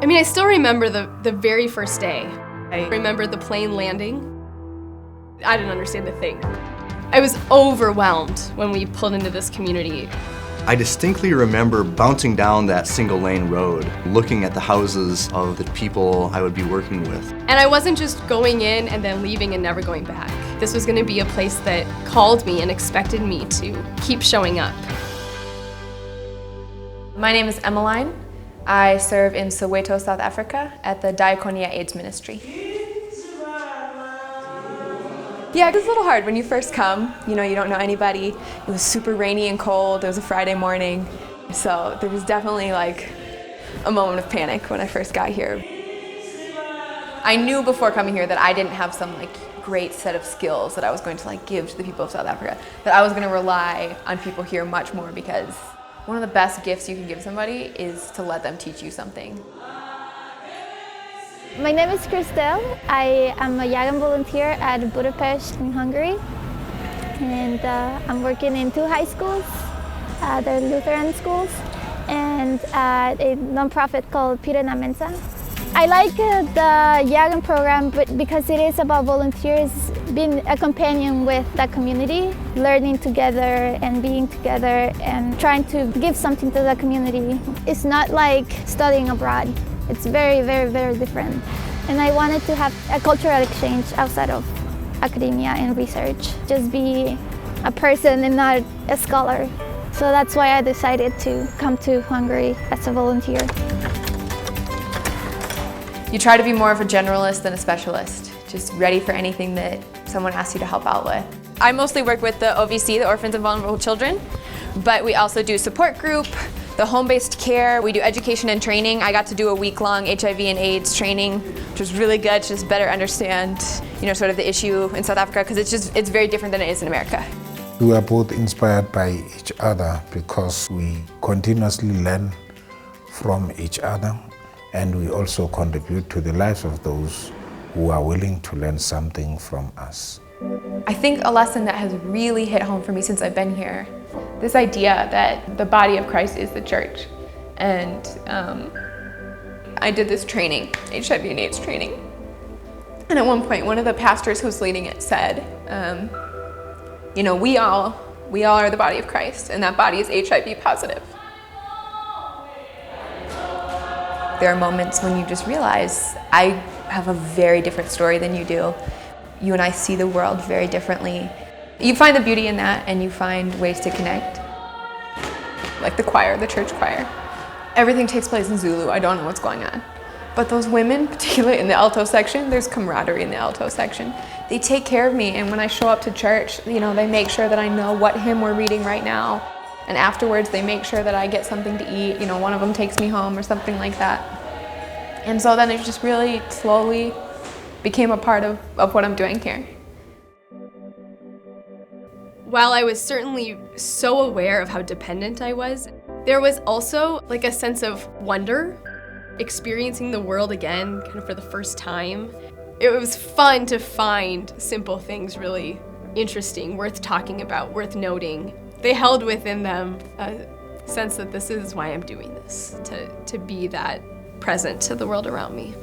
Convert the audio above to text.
I mean, I still remember the very first day. I remember the plane landing. I didn't understand a thing. I was overwhelmed when we pulled into this community. I distinctly remember bouncing down that single-lane road, looking at the houses of the people I would be working with. And I wasn't just going in and then leaving and never going back. This was going to be a place that called me and expected me to keep showing up. My name is Emmeline. I serve in Soweto, South Africa at the Diaconia AIDS Ministry. Yeah, it was a little hard when you first come. You know, you don't know anybody. It was super rainy and cold. It was a Friday morning. So there was definitely like a moment of panic when I first got here. I knew before coming here that I didn't have some like great set of skills that I was going to like give to the people of South Africa. That I was going to rely on people here much more, because one of the best gifts you can give somebody is to let them teach you something. My name is Christelle. I am a Yagan volunteer at Budapest in Hungary. And I'm working in 2 high schools, they're Lutheran schools, and at a nonprofit called Pire na Mensa. I like the Yagan program because it is about volunteers being a companion with the community, learning together and being together and trying to give something to the community. It's not like studying abroad. It's very, very, very different. And I wanted to have a cultural exchange outside of academia and research. Just be a person and not a scholar. So that's why I decided to come to Hungary as a volunteer. You try to be more of a generalist than a specialist, just ready for anything that someone asks you to help out with. I mostly work with the OVC, the Orphans and Vulnerable Children, but we also do support group, the home-based care, we do education and training. I got to do a week-long HIV and AIDS training, which was really good to just better understand, sort of the issue in South Africa, because it's very different than it is in America. We are both inspired by each other because we continuously learn from each other, and we also contribute to the lives of those who are willing to learn something from us. I think a lesson that has really hit home for me since I've been here, this idea that the body of Christ is the church. And I did this training, HIV and AIDS training. And at one point, one of the pastors who was leading it said, we all are the body of Christ, and that body is HIV positive. There are moments when you just realize, I have a very different story than you do. You and I see the world very differently. You find the beauty in that, and you find ways to connect. Like the choir, the church choir. Everything takes place in Zulu, I don't know what's going on. But those women, particularly in the alto section, there's camaraderie in the alto section. They take care of me, and when I show up to church, they make sure that I know what hymn we're reading right now. And afterwards, they make sure that I get something to eat. One of them takes me home or something like that. And so then it just really slowly became a part of what I'm doing here. While I was certainly so aware of how dependent I was, there was also like a sense of wonder, experiencing the world again kind of for the first time. It was fun to find simple things really interesting, worth talking about, worth noting. They held within them a sense that this is why I'm doing this, to be that present to the world around me.